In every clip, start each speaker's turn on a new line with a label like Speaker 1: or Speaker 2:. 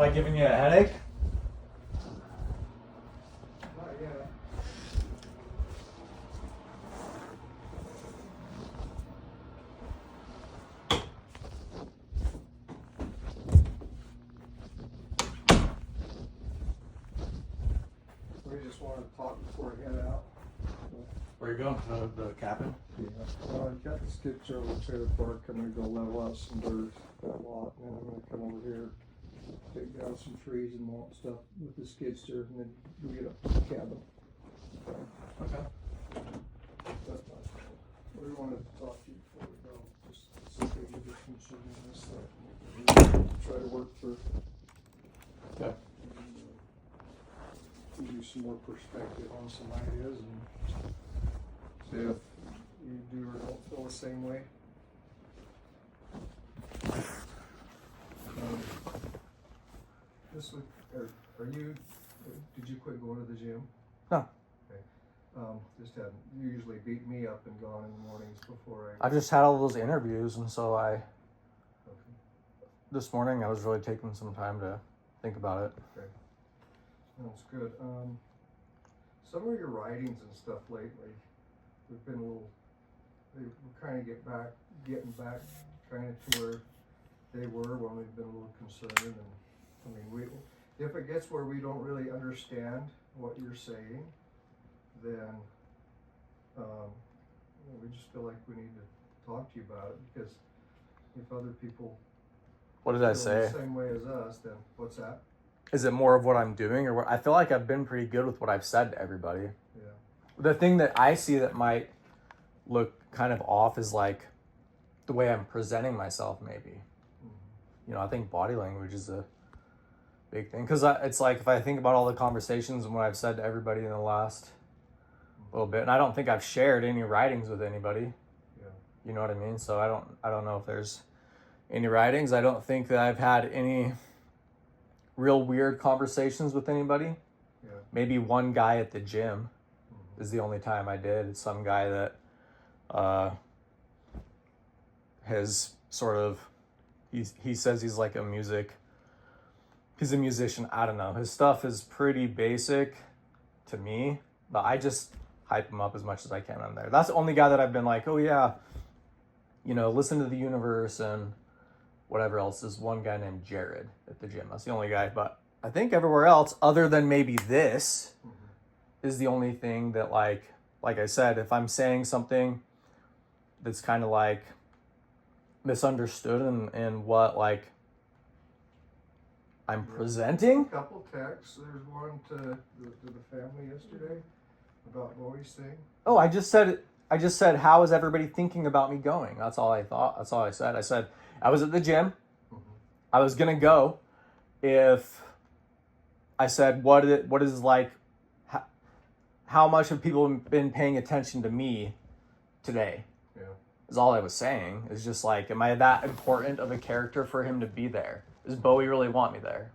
Speaker 1: I giving you a headache?
Speaker 2: Not yet. We just wanted to talk before we head out.
Speaker 1: Where you going? The cabin?
Speaker 2: Yeah. Well, I've got the skid steer over the trailer park. I'm gonna go level out some dirt, that lot, and then I'm gonna come over here, take down some trees and mulch stuff with the skid steer, and then we get up to the cabin.
Speaker 1: Okay.
Speaker 2: That's my plan. We wanted to talk to you before we go, just some things that are concerning us that we try to work through.
Speaker 1: Okay.
Speaker 2: Give you some more perspective on some ideas and see if you do or don't feel the same way. This week, did you quit going to the gym?
Speaker 1: No.
Speaker 2: Okay. Just had, you usually beat me up and gone in the mornings before
Speaker 1: I just had all those interviews, and so
Speaker 2: Okay.
Speaker 1: this morning I was really taking some time to think about it.
Speaker 2: Okay. That's good. Some of your writings and stuff lately, we've been a little, we're kind of getting back kind of to where they were when we've been a little concerned. And I mean, if it gets where we don't really understand what you're saying, then we just feel like we need to talk to you about it, because if other people
Speaker 1: What did I
Speaker 2: feel
Speaker 1: say?
Speaker 2: the same way as us, then what's that?
Speaker 1: Is it more of what I'm doing, or what? I feel like I've been pretty good with what I've said to everybody.
Speaker 2: Yeah.
Speaker 1: The thing that I see that might look kind of off is like the way I'm presenting myself, maybe. You know, I think body language is a big thing, because it's like, if I think about all the conversations and what I've said to everybody in the last little bit, and I don't think I've shared any writings with anybody.
Speaker 2: Yeah.
Speaker 1: You know what I mean? So I don't know if there's any writings. I don't think that I've had any real weird conversations with anybody.
Speaker 2: Yeah.
Speaker 1: Maybe one guy at the gym is the only time I did. It's some guy that has sort of, he says he's like he's a musician. I don't know. His stuff is pretty basic to me, but I just hype him up as much as I can on there. That's the only guy that I've been like, oh yeah, you know, listen to the universe and whatever else. Is one guy named Jared at the gym. That's the only guy. But I think everywhere else, other than maybe this, is the only thing that like I said, if I'm saying something that's kind of like misunderstood and what like I'm presenting.
Speaker 2: A couple texts. There's one to the family yesterday about Bowie's thing.
Speaker 1: Oh, I just said, how is everybody thinking about me going? That's all I thought. That's all I said. I said, I was at the gym. I was going to go. If I said, what is like, how much have people been paying attention to me today?
Speaker 2: Yeah.
Speaker 1: Is all I was saying. Is just like, am I that important of a character for him to be there? Does Bowie really want me there?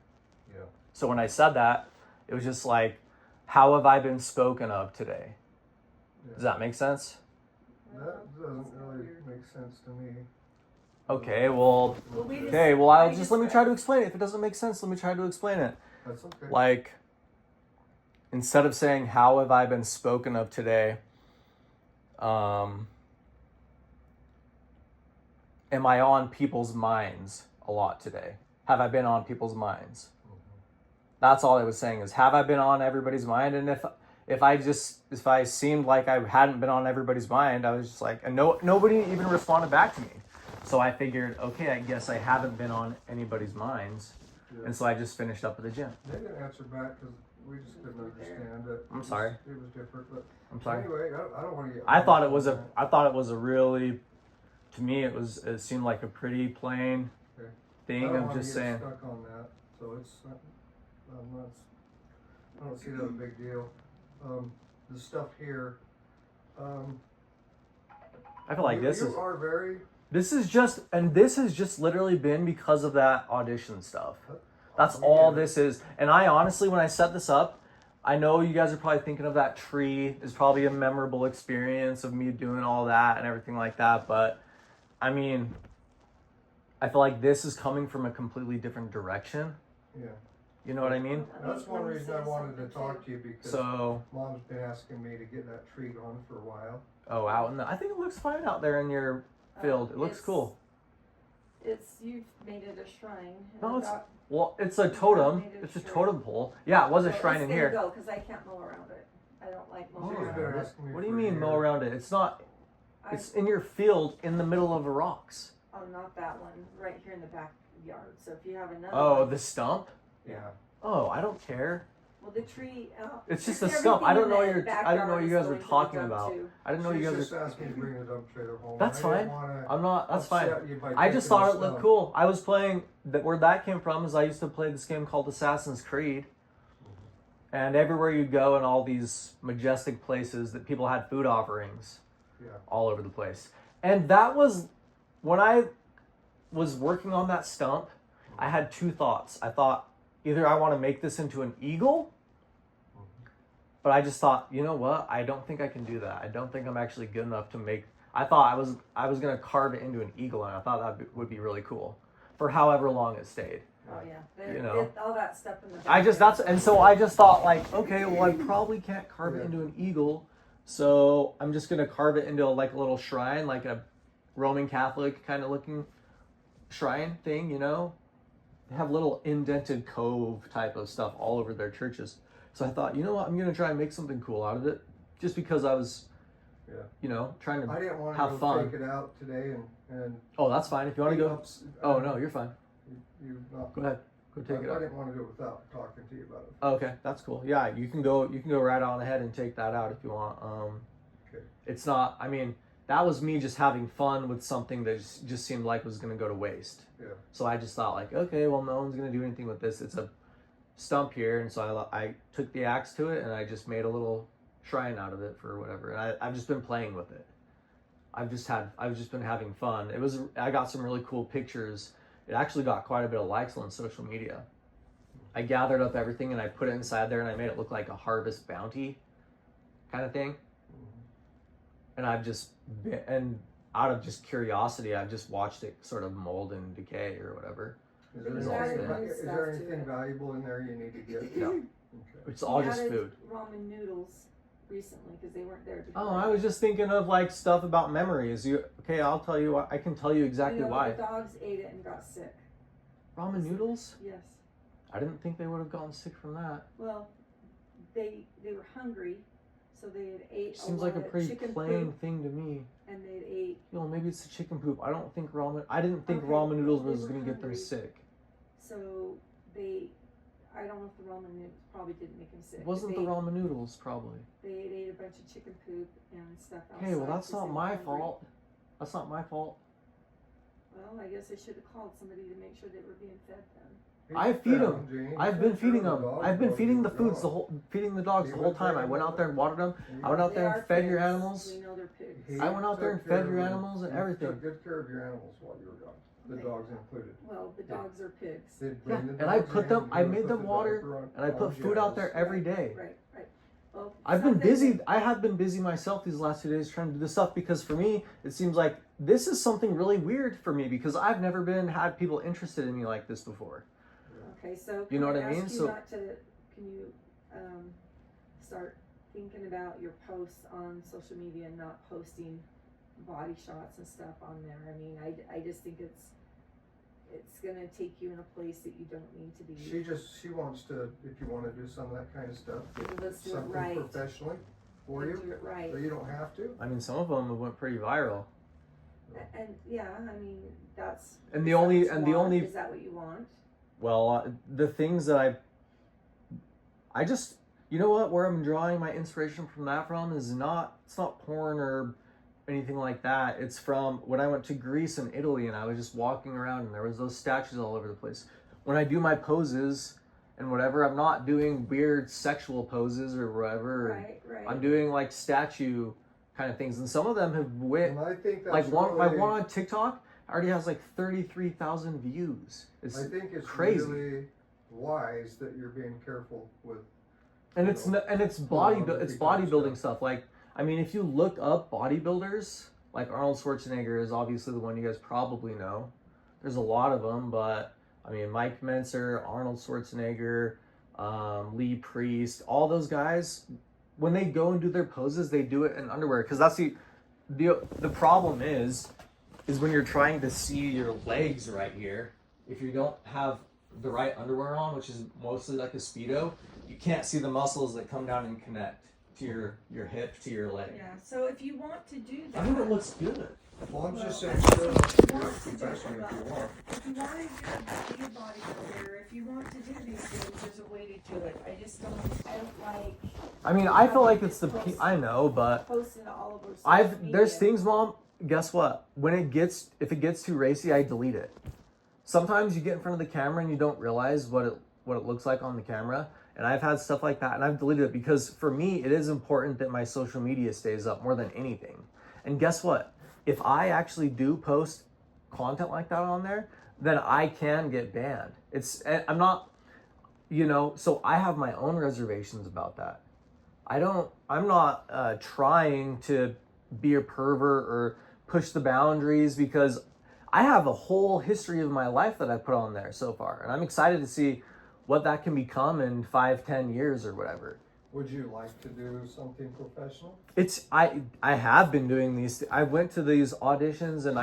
Speaker 2: Yeah.
Speaker 1: So when I said that, it was just like, how have I been spoken of today?
Speaker 2: Yeah.
Speaker 1: Does that make sense?
Speaker 2: That doesn't really make sense to me.
Speaker 1: Okay, well, I'll just, let me try to explain it. If it doesn't make sense, let me try to explain it.
Speaker 2: That's okay.
Speaker 1: Like, instead of saying, how have I been spoken of today? Am I on people's minds a lot today? Have I been on people's minds? That's all I was saying, is have I been on everybody's mind? And if I seemed like I hadn't been on everybody's mind, I was just like, and nobody even responded back to me. So I figured, okay, I guess I haven't been on anybody's minds.
Speaker 2: Yeah.
Speaker 1: And so I just finished up at the gym.
Speaker 2: They didn't answer back because we just couldn't understand it.
Speaker 1: I'm sorry.
Speaker 2: It was different, but
Speaker 1: I'm sorry.
Speaker 2: anyway, I don't want to get.
Speaker 1: I thought it was a really, to me, it seemed like a pretty plain
Speaker 2: Okay.
Speaker 1: thing of just saying.
Speaker 2: Stuck on that, so it's not. I don't see that as a big deal. The stuff here.
Speaker 1: I feel like this has just literally been because of that audition stuff. That's all this is. And I honestly, when I set this up, I know you guys are probably thinking of that tree is probably a memorable experience of me doing all that and everything like that. But I mean, I feel like this is coming from a completely different direction.
Speaker 2: Yeah.
Speaker 1: You know what I mean?
Speaker 2: That's one reason I wanted to talk to you, because
Speaker 1: So,
Speaker 2: Mom's been asking me to get that tree going for a while.
Speaker 1: oh, out in the, I think it looks fine out there in your field. It looks cool.
Speaker 3: You've made it a shrine.
Speaker 1: No, well, it's a totem. It's a totem pole. Yeah, it was a shrine in here.
Speaker 3: Go, because I can't mow around it. I don't like mowing
Speaker 2: She's
Speaker 3: around
Speaker 2: been
Speaker 3: it.
Speaker 2: asking me
Speaker 1: What do you
Speaker 2: for
Speaker 1: mean
Speaker 2: years.
Speaker 1: mow around it? It's not.
Speaker 3: I-
Speaker 1: It's in your field in the middle of the rocks.
Speaker 3: Oh, not that one. Right here in the backyard. So if you have another
Speaker 1: Oh,
Speaker 3: one.
Speaker 1: the stump?
Speaker 2: Yeah.
Speaker 1: Oh, I don't care.
Speaker 3: Well, the tree.
Speaker 1: It's just a
Speaker 3: everything
Speaker 1: stump. I don't
Speaker 3: in
Speaker 1: know
Speaker 3: the
Speaker 1: I didn't know
Speaker 3: backyard
Speaker 1: you
Speaker 3: is
Speaker 1: guys were
Speaker 3: going to the
Speaker 1: talking
Speaker 3: dump
Speaker 1: about.
Speaker 3: too.
Speaker 1: I didn't know
Speaker 2: She's
Speaker 1: you guys
Speaker 2: just
Speaker 1: were.
Speaker 2: asked me to bring the dump trailer home.
Speaker 1: That's
Speaker 2: I didn't
Speaker 1: fine.
Speaker 2: wanna
Speaker 1: I'm not. That's fine.
Speaker 2: upset you by
Speaker 1: I just
Speaker 2: taking
Speaker 1: thought
Speaker 2: the
Speaker 1: it looked
Speaker 2: stump.
Speaker 1: cool. I was playing that. Where that came from is I used to play this game called Assassin's Creed, and everywhere you go in all these majestic places, that people had food offerings,
Speaker 2: Yeah.
Speaker 1: all over the place. And that was when I was working on that stump. I had two thoughts. I thought either I want to make this into an eagle, but I just thought, you know what? I don't think I can do that. I don't think I'm actually good enough to make. I thought I was gonna carve it into an eagle, and I thought would be really cool for however long it stayed.
Speaker 3: Oh yeah.
Speaker 1: You know.
Speaker 3: All that stuff in the.
Speaker 1: So I just thought like, okay, well I probably can't carve it into an eagle, so I'm just gonna carve it into like a little shrine, like a Roman Catholic kind of looking shrine thing, you know. They have little indented cove type of stuff all over their churches. So I thought, you know what, I'm gonna try and make something cool out of it, just because I was, you know, trying to
Speaker 2: I didn't want
Speaker 1: have
Speaker 2: to
Speaker 1: fun.
Speaker 2: take it out today and
Speaker 1: Oh, that's fine. If you want to go. Oh no, you're fine.
Speaker 2: You not.
Speaker 1: Go ahead. Go take it
Speaker 2: I
Speaker 1: out.
Speaker 2: didn't want to do it without talking to you about it.
Speaker 1: Oh, okay, that's cool. Yeah, you can go right on ahead and take that out if you want.
Speaker 2: Okay.
Speaker 1: It's not. I mean, that was me just having fun with something that just seemed like was gonna go to waste.
Speaker 2: Yeah.
Speaker 1: So I just thought like, okay, well, no one's gonna do anything with this. It's a stump here, and so I took the axe to it and I just made a little shrine out of it for whatever. And I've just been playing with it. I've just been having fun. I got some really cool pictures. It actually got quite a bit of likes on social media. I gathered up everything and I put it inside there and I made it look like a harvest bounty kind of thing. And and out of just curiosity, I've just watched it sort of mold and decay or whatever.
Speaker 2: Is
Speaker 3: But
Speaker 2: there
Speaker 3: you
Speaker 2: anything,
Speaker 3: added new
Speaker 2: is
Speaker 3: stuff
Speaker 2: there
Speaker 3: to
Speaker 2: anything
Speaker 3: it.
Speaker 2: valuable in there you need to get?
Speaker 1: No.
Speaker 2: Okay.
Speaker 1: It's all
Speaker 3: We
Speaker 1: just
Speaker 3: added
Speaker 1: food.
Speaker 3: Ramen noodles recently because they weren't there before.
Speaker 1: Oh, I was just thinking of like stuff about memories. Okay, I'll tell you. I can tell you exactly
Speaker 3: You know,
Speaker 1: why.
Speaker 3: The dogs ate it and got sick.
Speaker 1: Ramen noodles?
Speaker 3: Yes.
Speaker 1: I didn't think they would have gotten sick from that.
Speaker 3: Well, they were hungry, so they had ate
Speaker 1: Seems
Speaker 3: a
Speaker 1: like
Speaker 3: lot
Speaker 1: a
Speaker 3: of
Speaker 1: pretty
Speaker 3: chicken
Speaker 1: plain
Speaker 3: poop,
Speaker 1: thing to me.
Speaker 3: and they'd ate.
Speaker 1: You know, maybe it's the chicken poop. I didn't think
Speaker 3: Okay,
Speaker 1: ramen noodles
Speaker 3: well, they
Speaker 1: was
Speaker 3: were
Speaker 1: gonna get them
Speaker 3: hungry.
Speaker 1: sick.
Speaker 3: So I don't know if the ramen noodles probably didn't make them sick.
Speaker 1: It
Speaker 3: but
Speaker 1: wasn't the ramen noodles, probably.
Speaker 3: They ate a bunch of chicken poop and stuff outside.
Speaker 1: Hey, well, that's
Speaker 3: 'cause
Speaker 1: not
Speaker 3: they were
Speaker 1: my
Speaker 3: hungry.
Speaker 1: fault. That's not my fault.
Speaker 3: Well, I guess I should have called somebody to make sure they were being fed then.
Speaker 1: I feed 'em.
Speaker 2: Jane.
Speaker 1: I've been
Speaker 2: Take
Speaker 1: feeding
Speaker 2: care of
Speaker 1: them.
Speaker 2: the
Speaker 1: I've been
Speaker 2: dogs
Speaker 1: feeding the
Speaker 2: while you
Speaker 1: foods
Speaker 2: were
Speaker 1: feeding the dogs
Speaker 2: You
Speaker 1: the whole
Speaker 2: went
Speaker 1: time.
Speaker 2: there
Speaker 1: I went
Speaker 2: and
Speaker 1: out there and watered them.
Speaker 2: gone.
Speaker 1: I went out
Speaker 3: They
Speaker 1: there
Speaker 3: are
Speaker 1: and fed your
Speaker 3: pigs.
Speaker 1: animals.
Speaker 3: We know they're pigs.
Speaker 2: He
Speaker 1: I went out there
Speaker 2: took
Speaker 1: and fed
Speaker 2: care
Speaker 1: your
Speaker 2: of-
Speaker 1: animals and
Speaker 2: he
Speaker 1: everything.
Speaker 2: Took good care of your animals while you were gone. The
Speaker 3: Okay.
Speaker 2: dogs included.
Speaker 3: Well, the dogs are pigs.
Speaker 2: They'd
Speaker 1: Yeah,
Speaker 2: bring the
Speaker 1: and I
Speaker 2: dogs
Speaker 1: put
Speaker 2: in,
Speaker 1: them.
Speaker 2: you
Speaker 1: I
Speaker 2: would
Speaker 1: made
Speaker 2: put
Speaker 1: them
Speaker 2: the
Speaker 1: water,
Speaker 2: diaper on-
Speaker 1: and I
Speaker 2: on
Speaker 1: put food out
Speaker 2: Jazz.
Speaker 1: there every day.
Speaker 3: Right. Well,
Speaker 1: I've been
Speaker 3: something-
Speaker 1: busy. I have been busy myself these last 2 days trying to do this stuff because for me, it seems like this is something really weird for me because I've never had people interested in me like this before.
Speaker 3: Okay, so
Speaker 1: You know
Speaker 3: can
Speaker 1: what I mean?
Speaker 3: ask you
Speaker 1: So-
Speaker 3: not to, can you start thinking about your posts on social media and not posting body shots and stuff on there? I mean, I just think it's gonna take you in a place that you don't need to be.
Speaker 2: She wants to, if you wanna do some of that kind of stuff, get
Speaker 3: Let's do it
Speaker 2: something
Speaker 3: right.
Speaker 2: professionally for
Speaker 3: And
Speaker 2: you,
Speaker 3: do it right.
Speaker 2: so you don't have to.
Speaker 1: I mean, some of them went pretty viral.
Speaker 3: And yeah, I mean, that's.
Speaker 1: And
Speaker 3: is
Speaker 1: the
Speaker 3: that
Speaker 1: only-
Speaker 3: what you
Speaker 1: and the
Speaker 3: want?
Speaker 1: only-
Speaker 3: Is that what you want?
Speaker 1: Well, the things that I just, you know what, where I'm drawing my inspiration from that from is it's not porn or anything like that. It's from when I went to Greece and Italy and I was just walking around and there was those statues all over the place. When I do my poses and whatever, I'm not doing weird sexual poses or whatever.
Speaker 3: Right.
Speaker 1: I'm doing like statue kind of things. And some of them have
Speaker 2: And I think that's
Speaker 1: like my
Speaker 2: really-
Speaker 1: one on TikTok already has like 33,000 views. It's
Speaker 2: I think it's
Speaker 1: crazy.
Speaker 2: really wise that you're being careful with.
Speaker 1: And
Speaker 2: you
Speaker 1: it's
Speaker 2: know,
Speaker 1: it's
Speaker 2: pornography type
Speaker 1: bodybuilding stuff. Like, I mean, if you look up bodybuilders, like Arnold Schwarzenegger is obviously the one you guys probably know. There's a lot of them, but I mean, Mike Menzer, Arnold Schwarzenegger, Lee Priest, all those guys, when they go and do their poses, they do it in underwear. Because that's the problem is when you're trying to see your legs right here, if you don't have the right underwear on, which is mostly like a Speedo, you can't see the muscles that come down and connect to your hip to your leg.
Speaker 3: Yeah, so if you want to do that.
Speaker 1: I think it looks good.
Speaker 2: Well, I'm
Speaker 3: Well,
Speaker 2: just saying,
Speaker 3: that's
Speaker 2: still,
Speaker 3: what you
Speaker 2: you're
Speaker 3: want to do
Speaker 2: professional if you
Speaker 3: about
Speaker 2: want.
Speaker 3: If you want to be a bodybuilder, if you want to do these things, there's a way to do it. I don't like
Speaker 1: I mean, I feel like it's I know, but
Speaker 3: posting to all over social media.
Speaker 1: there's things, Mom. Guess what? If it gets too racy, I delete it. Sometimes you get in front of the camera and you don't realize what it looks like on the camera. And I've had stuff like that, and I've deleted it because for me, it is important that my social media stays up more than anything. And guess what? If I actually do post content like that on there, then I can get banned. I'm not, so I have my own reservations about that. I'm not trying to be a pervert or push the boundaries, because I have a whole history of my life that I put on there so far. And I'm excited to see what that can become in 5-10 years or whatever.
Speaker 2: Would you like to do something professional?
Speaker 1: I have been doing these. I went to these auditions and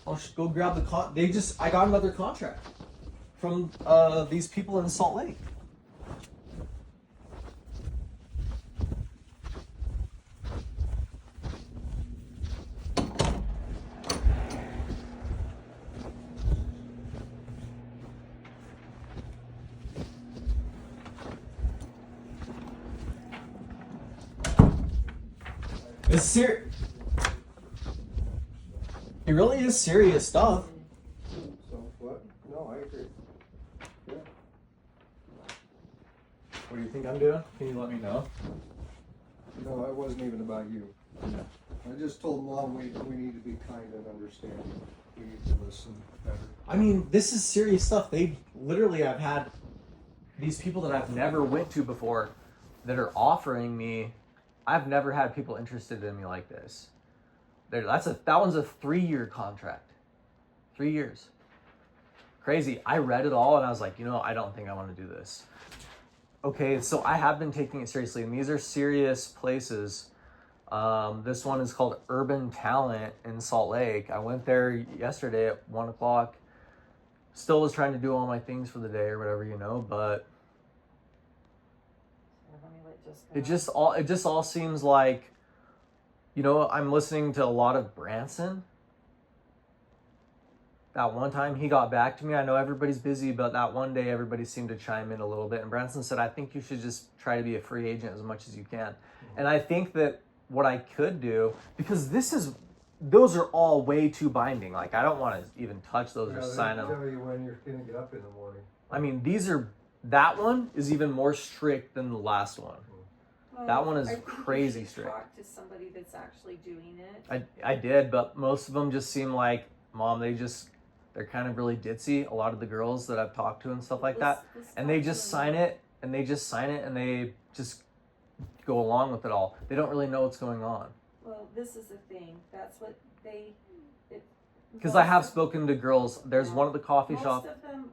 Speaker 1: I'll go grab I got another contract from these people in Salt Lake. It really is serious stuff.
Speaker 2: So, what? No, I agree. Yeah.
Speaker 1: What do you think I'm doing? Can you let me know?
Speaker 2: No, it wasn't even about you. I just told Mom we need to be kind and understanding. We need to listen better.
Speaker 1: I mean, this is serious stuff. I've had these people that I've never went to before that are offering me. I've never had people interested in me like this. That one's a 3-year contract. 3 years. Crazy. I read it all and I was like, I don't think I want to do this. Okay, so I have been taking it seriously, and these are serious places. This one is called Urban Talent in Salt Lake. I went there yesterday at 1 o'clock. Still was trying to do all my things for the day or whatever, but it just all seems like, I'm listening to a lot of Branson. That one time he got back to me. I know everybody's busy, but that one day everybody seemed to chime in a little bit. And Branson said, I think you should just try to be a free agent as much as you can. And I think that what I could do, because those are all way too binding. Like, I don't want to even touch those or sign them.
Speaker 2: Tell you when you're going to get up in the morning.
Speaker 1: I mean, that one is even more strict than the last one.
Speaker 3: Well,
Speaker 1: that one is
Speaker 3: I think
Speaker 1: crazy
Speaker 3: you should
Speaker 1: strict.
Speaker 3: Talk to somebody that's actually doing it.
Speaker 1: I did, but most of them just seem like, Mom, they're kind of really ditzy. A lot of the girls that I've talked to and stuff like that. And they just sign it, and they just go along with it all. They don't really know what's going on.
Speaker 3: Well, this is the thing. That's what
Speaker 1: because I have spoken to girls. There's one at the coffee shop.
Speaker 3: Most of them,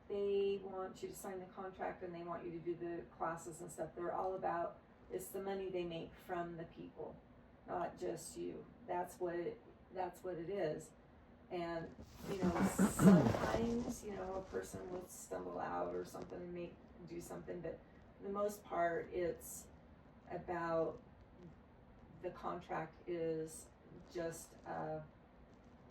Speaker 3: they want you to sign the contract and they want you to do the classes and stuff. They're all about, it's the money they make from the people, not just you. That's what it is. And, sometimes, a person will stumble out or something and do something, but for the most part, it's about, the contract is just a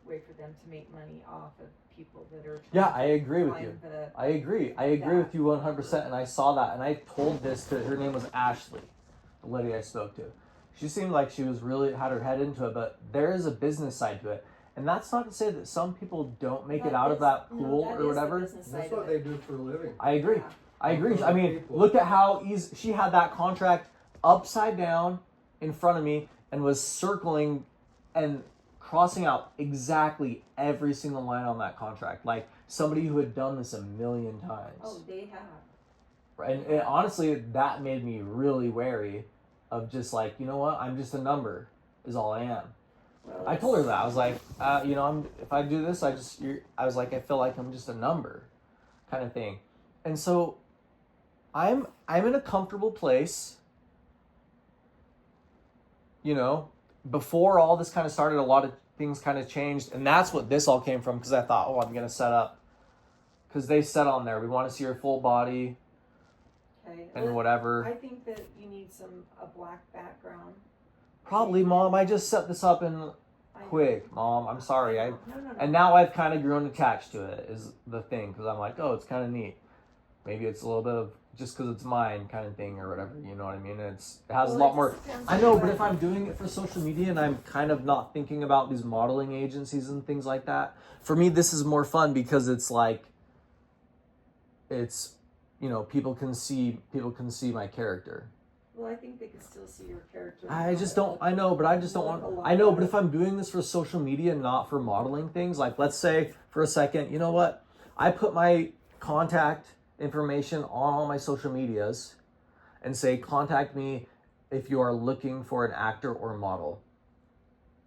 Speaker 3: way for them to make money off of people that are trying
Speaker 1: I agree with you. I agree with you 100%. And I saw that, and I told this to her name was Ashley, the lady I spoke to. She seemed like she was really had her head into it, but there is a business side to it. And that's not to say that some people don't make it out of that pool or whatever.
Speaker 2: That's what they do for a living.
Speaker 1: I agree.
Speaker 3: Yeah.
Speaker 1: I agree. I mean, look at how easy she had that contract upside down in front of me and was circling and crossing out exactly every single line on that contract. Like somebody who had done this a million times.
Speaker 3: Oh, they have.
Speaker 1: Right. And honestly, that made me really wary of just like, I'm just a number is all I am.
Speaker 3: Well,
Speaker 1: I told her that. I was like, you know, if I do this, I was like, I feel like I'm just a number, kind of thing, and so, I'm in a comfortable place. You know, before all this kind of started, a lot of things kind of changed, and that's what this all came from. Because I thought, oh, I'm gonna set up, because they said on there, we want to see your full body
Speaker 3: Okay.
Speaker 1: and
Speaker 3: Well,
Speaker 1: whatever.
Speaker 3: I think that you need a black background.
Speaker 1: Probably, Mom. I just set this up in quick, Mom. I'm sorry.
Speaker 3: No.
Speaker 1: And now I've kind of grown attached to it. Is the thing, because I'm like, oh, it's kind of neat. Maybe it's a little bit of just because it's mine kind of thing or whatever. You know what I mean? It has a lot more. I know, but if I'm doing it for social media and I'm kind of not thinking about these modeling agencies and things like that, for me this is more fun because it's like, it's, you know, people can see my character.
Speaker 3: Well, I think they can still see your character.
Speaker 1: I just don't. I know, but I just don't want. I know, but if I'm doing this for social media, not for modeling things, like let's say for a second, you know what? I put my contact information on all my social medias and say, contact me if you are looking for an actor or model.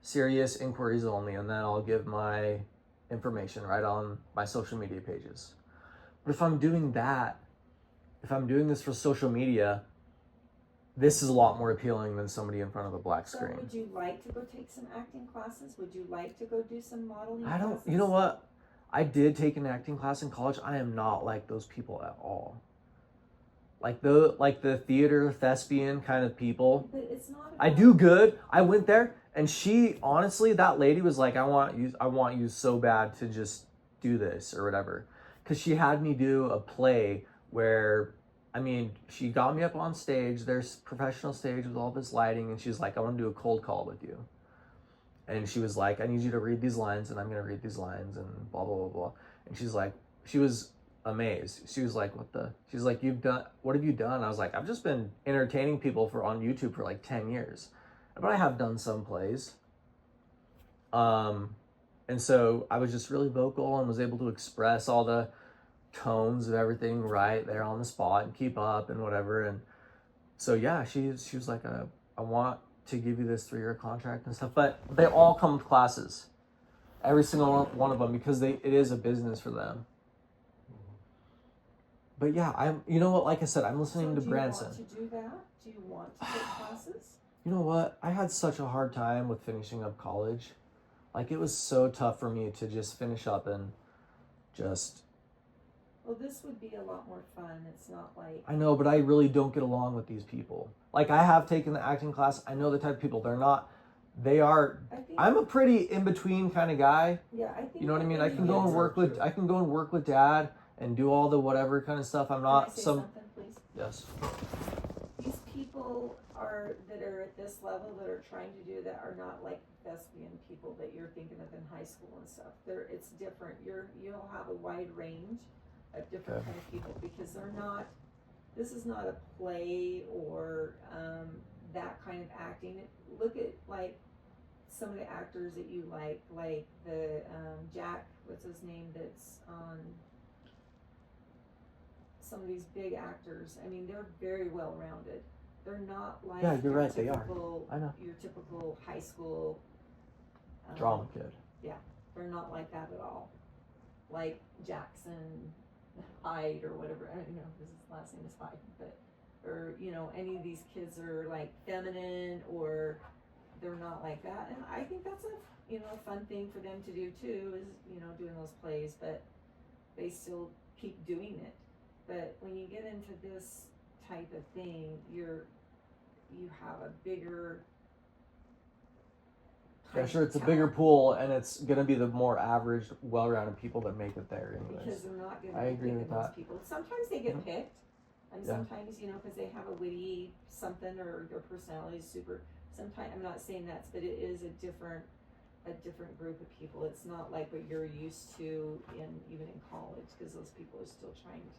Speaker 1: Serious inquiries only, and then I'll give my information right on my social media pages. But if I'm doing that, if I'm doing this for social media, this is a lot more appealing than somebody in front of a black screen.
Speaker 3: So would you like to go take some acting classes? Would you like to go do some modeling
Speaker 1: I don't,
Speaker 3: classes?
Speaker 1: you know what? I did take an acting class in college. I am not like those people at all. Like the theater thespian kind of people.
Speaker 3: But it's not
Speaker 1: I do good. I went there and she, honestly, that lady was like, I want you so bad to just do this or whatever. Cause she had me do a play where, I mean, she got me up on stage. There's professional stage with all this lighting, and she's like, I want to do a cold call with you. And she was like, I need you to read these lines, and I'm going to read these lines, and blah, blah, blah, blah. And she's like, she was amazed. She was like, she's like, what have you done? I was like, I've just been entertaining people on YouTube for like 10 years. But I have done some plays. And so I was just really vocal and was able to express all the tones of everything right there on the spot and keep up and whatever. And so, yeah, she was like, I want to give you this 3-year contract and stuff, but they all come with classes, every single one of them, because it is a business for them. But yeah, you know what, like I said, I'm listening to Branson.
Speaker 3: Do you want to do that? Do you want to take classes?
Speaker 1: You know what, I had such a hard time with finishing up college. Like, it was so tough for me to just finish up and just...
Speaker 3: Well, this would be a lot more fun. It's not like...
Speaker 1: I know, but I really don't get along with these people. Like, I have taken the acting class. I know the type of people. I'm a pretty in-between kind of guy.
Speaker 3: Yeah, I think...
Speaker 1: You know what I mean? I can go and work with Dad and do all the whatever kind of stuff. I'm not
Speaker 3: Can I say
Speaker 1: some...
Speaker 3: something, please?
Speaker 1: Yes.
Speaker 3: These people that are at this level that are trying to do that are not like thespian people that you're thinking of in high school and stuff. It's different. You'll have a wide range of different kind of people, because this is not a play or that kind of acting. Look at like some of the actors that you like the Jack, what's his name, that's on some of these big actors. I mean, they're very well rounded. They're not like
Speaker 1: you're right, they are. I know.
Speaker 3: Your typical high school
Speaker 1: Drama kid.
Speaker 3: Yeah, they're not like that at all. Like Jackson Hyde or whatever. I don't know if his last name is Hyde, or any of these kids are like feminine, or they're not like that. And I think that's a fun thing for them to do too, is doing those plays, but they still keep doing it. But when you get into this type of thing, you have a bigger...
Speaker 1: Yeah, sure, it's a bigger pool, and it's going to be the more average, well-rounded people that make it there anyways.
Speaker 3: Because they're not going to
Speaker 1: I
Speaker 3: be
Speaker 1: agree
Speaker 3: picking
Speaker 1: with
Speaker 3: those
Speaker 1: that.
Speaker 3: people. Sometimes they get picked, and
Speaker 1: Yeah.
Speaker 3: sometimes, because they have a witty something, or their personality is super... Sometimes, I'm not saying that, but it is a different group of people. It's not like what you're used to even in college, because those people are still trying to,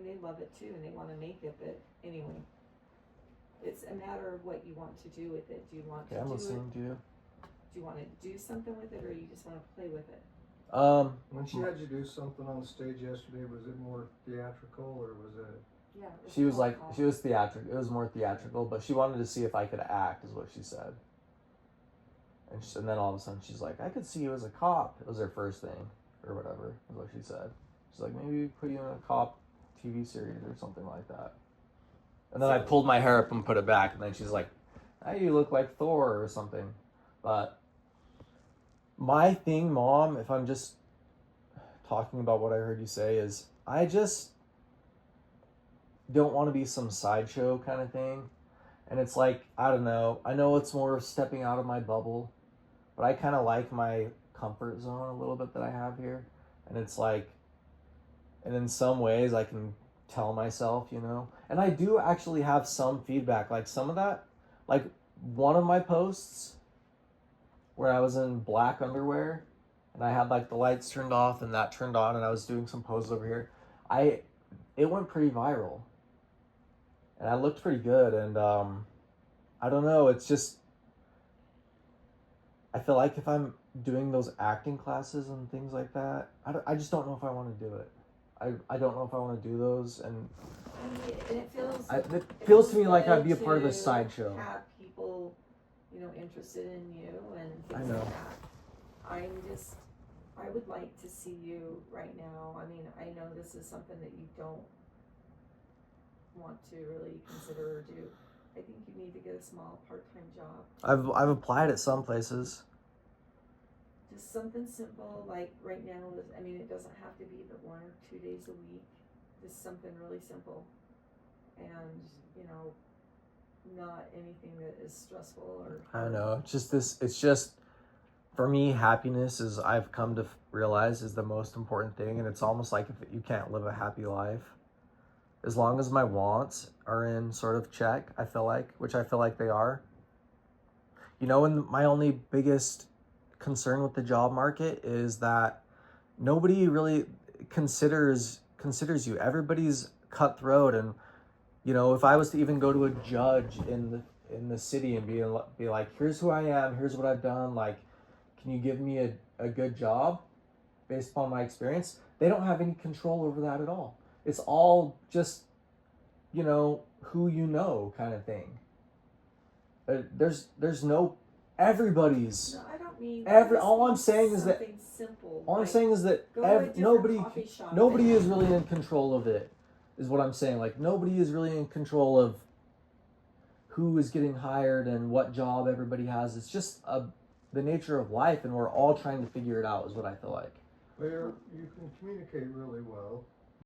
Speaker 3: they love it too, and they want to make it, but anyway. It's a matter of what you want to do with it. Do you want to
Speaker 1: I'm
Speaker 3: do
Speaker 1: listening
Speaker 3: it?
Speaker 1: to you.
Speaker 3: Do you want to do something with it, or you just want to play with it?
Speaker 2: When she had you do something on the stage yesterday, was it more theatrical, or was it?
Speaker 3: Yeah.
Speaker 1: She was theatrical. It was more theatrical, but she wanted to see if I could act, is what she said. And then all of a sudden she's like, I could see you as a cop. It was her first thing, or whatever, is what she said. She's like, maybe we put you in a cop TV series or something like that. And then I pulled my hair up and put it back, and then she's like, now you look like Thor or something. But my thing, Mom, if I'm just talking about what I heard you say, is I just don't want to be some sideshow kind of thing. And it's like, I don't know. I know it's more of stepping out of my bubble, but I kind of like my comfort zone a little bit that I have here. And it's like, and in some ways I can tell myself, you know, and I do actually have some feedback. Like some of that, like one of my posts where I was in black underwear and I had like the lights turned off and that turned on and I was doing some poses over here. It went pretty viral. And I looked pretty good, and I don't know, it's just, I feel like if I'm doing those acting classes and things like that, I just don't know if I want to do it. I don't know if I want to do those, and it feels to me like I'd be a part of the sideshow.
Speaker 3: Have people, you know, interested in you and
Speaker 1: I
Speaker 3: things
Speaker 1: know.
Speaker 3: like that. I would like to see you right now. I mean, I know this is something that you don't want to really consider or do. I think you need to get a small part-time job.
Speaker 1: I've applied at some places.
Speaker 3: Just something simple, like right now, I mean, it doesn't have to be but 1 or 2 days a week. Just something really simple. And, you know, not anything that is stressful or
Speaker 1: I don't know. It's just, for me, happiness is, I've come to realize, is the most important thing. And it's almost like if you can't live a happy life, as long as my wants are in sort of check, I feel like, which I feel like they are. You know, and my only biggest concern with the job market is that nobody really considers you. Everybody's cutthroat, and you know, if I was to even go to a judge in the city and be like, here's who I am, here's what I've done, like, can you give me a good job based upon my experience? They don't have any control over that at all. It's all just, you know, who you know kind of thing. There's no, everybody's.
Speaker 3: No, I don't mean.
Speaker 1: All I'm saying is that.
Speaker 3: Simple.
Speaker 1: All I'm saying is that nobody is really in control of it. Is what I'm saying. Like nobody is really in control of who is getting hired and what job everybody has. It's just the nature of life, and we're all trying to figure it out. Is what I feel like.
Speaker 2: Well, you can communicate really well.